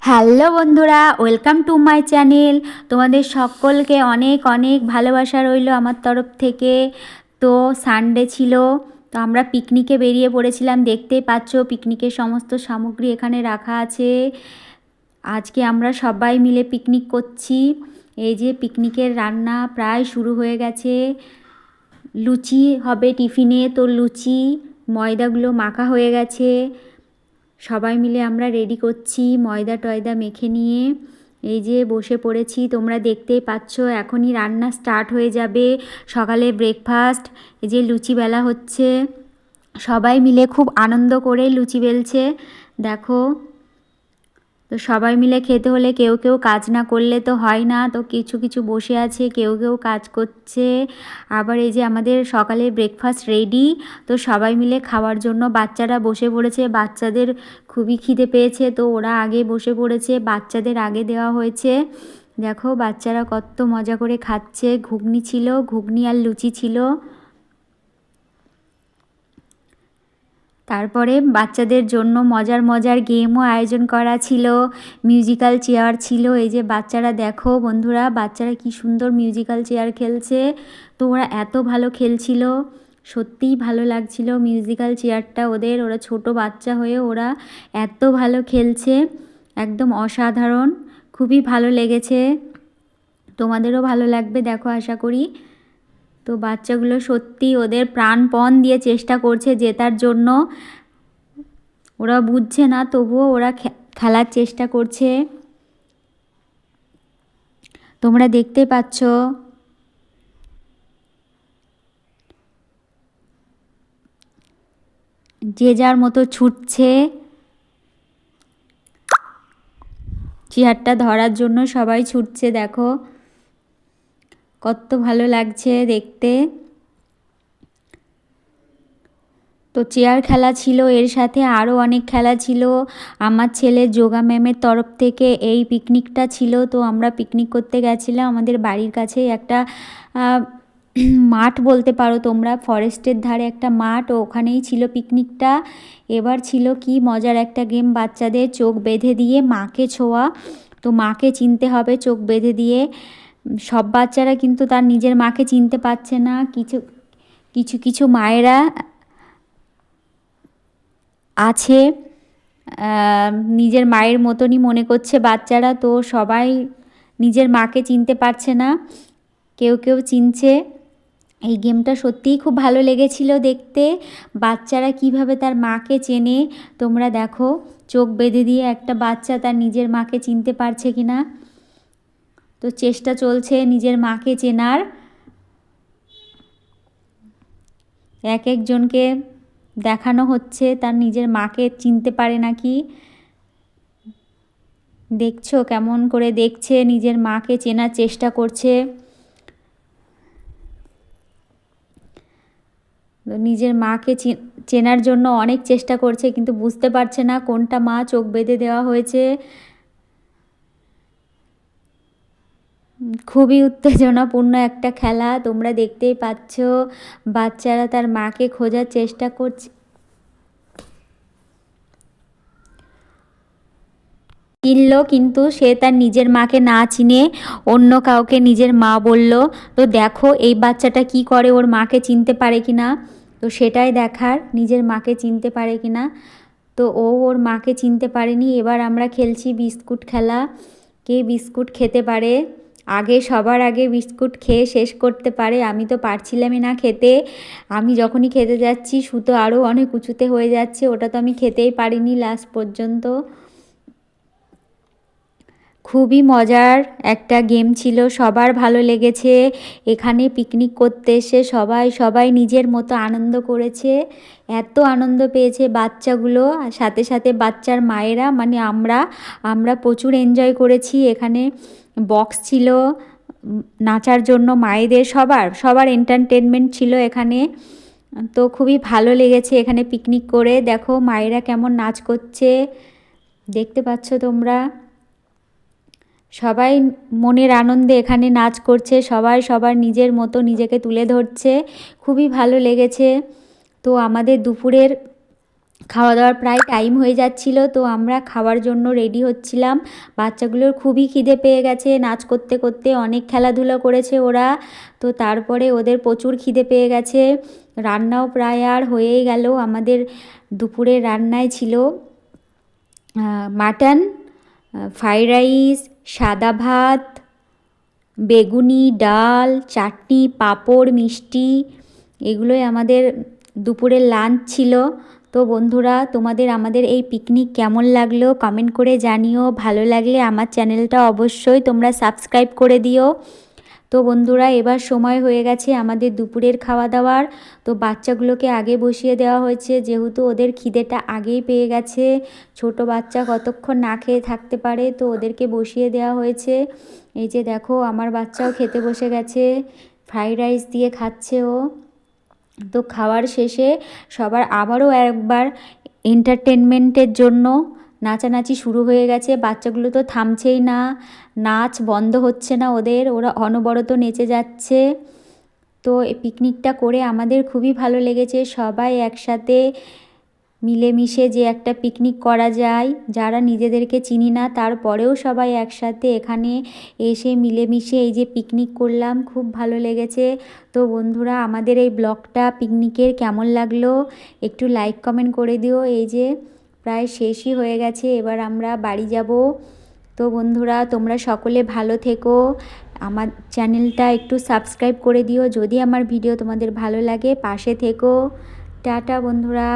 Hello বন্ধুরা, welcome to my channel. তোমাদের সকলকে অনেক অনেক ভালোবাসা রইল আমার তরফ থেকে। তো সানডে ছিল, তো আমরা পিকনিকে বেরিয়ে পড়েছিলাম। দেখতেই পাচ্ছ পিকনিকের সমস্ত সামগ্রী এখানে রাখা আছে। আজকে আমরা সবাই মিলে পিকনিক করছি। এই যে পিকনিকের রান্না প্রায় শুরু হয়ে গেছে। লুচি হবে টিফিনে, তো লুচি ময়দাগুলো মাখা হয়ে গেছে। সবাই মিলে আমরা রেডি করছি ময়দা টয়দা মেখে নিয়ে। এই যে বসে পড়েছি, তোমরা দেখতেই পাচ্ছ এখনই রান্না স্টার্ট হয়ে যাবে। সকালে ব্রেকফাস্ট, এই যে লুচি বেলা হচ্ছে। সবাই মিলে খুব আনন্দ করে লুচি বেলছে, দেখো। তো সবাই মিলে খেতে হলে কেউ কেউ কাজ না করলে তো হয় না, তো কিছু কিছু বসে আছে, কেউ কেউ কাজ করছে। আবার এই যে আমাদের সকালে ব্রেকফাস্ট রেডি, তো সবাই মিলে খাওয়ার জন্য বাচ্চারা বসে পড়েছে। বাচ্চাদের খুবই খিদে পেয়েছে, তো ওরা আগে বসে পড়েছে, বাচ্চাদের আগে দেওয়া হয়েছে। দেখো বাচ্চারা কত মজা করে খাচ্ছে। ঘুগনি ছিল, ঘুগনি আর লুচি ছিল। তারপরে বাচ্চাদের জন্য মজার মজার গেমও আয়োজন করা ছিল, মিউজিক্যাল চেয়ার ছিল। এই যে বাচ্চারা দেখো বন্ধুরা, বাচ্চারা কি সুন্দর মিউজিক্যাল চেয়ার খেলছে। তো ওরা এত ভালো খেলছিল, সত্যিই ভালো লাগছিল মিউজিক্যাল চেয়ারটা ওদের। ওরা ছোট বাচ্চা হয়ে ওরা এত ভালো খেলছে, একদম অসাধারণ। খুবই ভালো লেগেছে, তোমাদেরও ভালো লাগবে দেখো আশা করি। তো বাচ্চাগুলো সত্যি ওদের প্রাণপণ দিয়ে চেষ্টা করছে জেতার জন্য। ওরা বুঝছে না, তবুও ওরা খেলার চেষ্টা করছে, তোমরা দেখতে পাচ্ছ। যে যার মতো ছুটছে চেয়ারটা ধরার জন্য, সবাই ছুটছে দেখো, কত ভালো লাগছে দেখতে। তো চেয়ার খেলা ছিল, এর সাথে আরও অনেক খেলা ছিল। আমার ছেলে যোগা ম্যামের তরফ থেকে এই পিকনিকটা ছিল। তো আমরা পিকনিক করতে গেছিলাম আমাদের বাড়ির কাছে একটা মাঠ বলতে পারো তোমরা, ফরেস্টের ধারে একটা মাঠ, ওখানেই ছিল পিকনিকটা। এবার ছিল কি মজার একটা গেম, বাচ্চাদের চোখ বেঁধে দিয়ে মাকে ছোঁয়া। তো মাকে চিনতে হবে চোখ বেঁধে দিয়ে। সব বাচ্চারা কিন্তু তার নিজের মাকে চিনতে পারছে না। কিছু কিছু কিছু মায়েরা আছে নিজের মায়ের মতনই মনে করছে বাচ্চারা, তো সবাই নিজের মাকে চিনতে পারছে না, কেউ কেউ চিনছে। এই গেমটা সত্যিই খুব ভালো লেগেছিল দেখতে, বাচ্চারা কিভাবে তার মাকে চেনে। তোমরা দেখো চোখ বেঁধে দিয়ে একটা বাচ্চা তার নিজের মাকে চিনতে পারছে কিনা। তো চেষ্টা চলছে নিজের মাকে চেনার। এক একজনকে দেখানো হচ্ছে তার নিজের মাকে চিনতে পারে নাকি। দেখছো কেমন করে দেখছে, নিজের মাকে চেনার চেষ্টা করছে। নিজের মাকে চেনার জন্য অনেক চেষ্টা করছে, কিন্তু বুঝতে পারছে না কোনটা মা, চোখ বেঁধে দেওয়া হয়েছে। খুবই উত্তেজনাপূর্ণ একটা খেলা, তোমরা দেখতেই পাচ্ছ। বাচ্চারা তার মাকে খোঁজার চেষ্টা করছে, চিনল, কিন্তু সে তার নিজের মাকে না চিনে অন্য কাউকে নিজের মা বলল। তো দেখো এই বাচ্চাটা কি করে, ওর মাকে চিনতে পারে কিনা। তো সেটাই দেখার, নিজের মাকে চিনতে পারে কিনা। তো ও ওর মাকে চিনতে পারেনি। এবার আমরা খেলছি বিস্কুট খেলা, কে বিস্কুট খেতে পারে আগে, সবার আগে বিস্কুট খেয়ে শেষ করতে পারে। আমি তো পারছিলামই না খেতে, আমি যখনই খেতে যাচ্ছি সুতো আরও অনেক উঁচুতে হয়ে যাচ্ছে, ওটা তো আমি খেতেই পারিনি লাস্ট পর্যন্ত। খুবই মজার একটা গেম ছিল, সবার ভালো লেগেছে। এখানে পিকনিক করতে এসে সবাই সবাই নিজের মতো আনন্দ করেছে, এত আনন্দ পেয়েছে বাচ্চাগুলো, সাথে সাথে বাচ্চার মায়েরা, মানে আমরা প্রচুর এনজয় করেছি। এখানে বক্স ছিল নাচার জন্য মায়েদের, সবার এন্টারটেনমেন্ট ছিল এখানে। তো খুবই ভালো লেগেছে এখানে পিকনিক করে। দেখো মায়েরা কেমন নাচ করছে, দেখতে পাচ্ছ তোমরা। সবাই মনের আনন্দে এখানে নাচ করছে, সবাই সবার নিজের মতো নিজেকে তুলে ধরছে, খুবই ভালো লেগেছে। তো আমাদের দুপুরের খাওয়া দাওয়ার প্রায় টাইম হয়ে যাচ্ছিল, তো আমরা খাওয়ার জন্য রেডি হচ্ছিলাম। বাচ্চাগুলোর খুবই খিদে পেয়ে গেছে, নাচ করতে করতে অনেক খেলাধুলা করেছে ওরা, তো তারপরে ওদের প্রচুর খিদে পেয়ে গেছে। রান্নাও প্রায় আর হয়েই গেল। আমাদের দুপুরের রান্নায় ছিল মাটন, ফ্রাইড রাইস, সাদা ভাত, বেগুনি, ডাল, চাটনি, পাঁপড়, মিষ্টি, এগুলোই আমাদের দুপুরের লাঞ্চ ছিল। তো বন্ধুরা, তোমাদের আমাদের এই পিকনিক কেমন লাগলো কমেন্ট করে জানিও। ভালো লাগলে আমার চ্যানেলটা অবশ্যই তোমরা সাবস্ক্রাইব করে দিও। তো বন্ধুরা, এবার সময় হয়ে গেছে আমাদের দুপুরের খাওয়া দাওয়ার। তো বাচ্চাগুলোকে আগে বসিয়ে দেওয়া হয়েছে, যেহেতু ওদের খিদেটা আগেই পেয়ে গেছে। ছোট বাচ্চা কতক্ষণ না খেয়ে থাকতে পারে, তো ওদেরকে বসিয়ে দেওয়া হয়েছে। এই যে দেখো, আমার বাচ্চাও খেতে বসে গেছে, ফ্রাইড রাইস দিয়ে খাচ্ছে ও। তো খাওয়ার শেষে সবার আবারও একবার এন্টারটেনমেন্টের জন্য নাচানাচি শুরু হয়ে গেছে। বাচ্চাগুলো তো থামছেই না, নাচ বন্ধ হচ্ছে না ওদের, ওরা অনবরত নেচে যাচ্ছে। তো এই পিকনিকটা করে আমাদের খুবই ভালো লেগেছে। সবাই একসাথে মিলেমিশে যে একটা পিকনিক করা যায়, যারা নিজেদেরকে চিনি না তারপরেও সবাই একসাথে এখানে এসে মিলেমিশে এই যে পিকনিক করলাম, খুব ভালো লেগেছে। তো বন্ধুরা, আমাদের এই ব্লগটা পিকনিকের কেমন লাগলো একটু লাইক কমেন্ট করে দিও। এই যে প্রায় শেষই হয়ে গেছে, এবার আমরা বাড়ি যাব। তো বন্ধুরা, তোমরা সকলে ভালো থেকো, আমার চ্যানেলটা একটু সাবস্ক্রাইব করে দিও। যদি আমার ভিডিও তোমাদের ভালো লাগে পাশে থেকো। টাটা বন্ধুরা।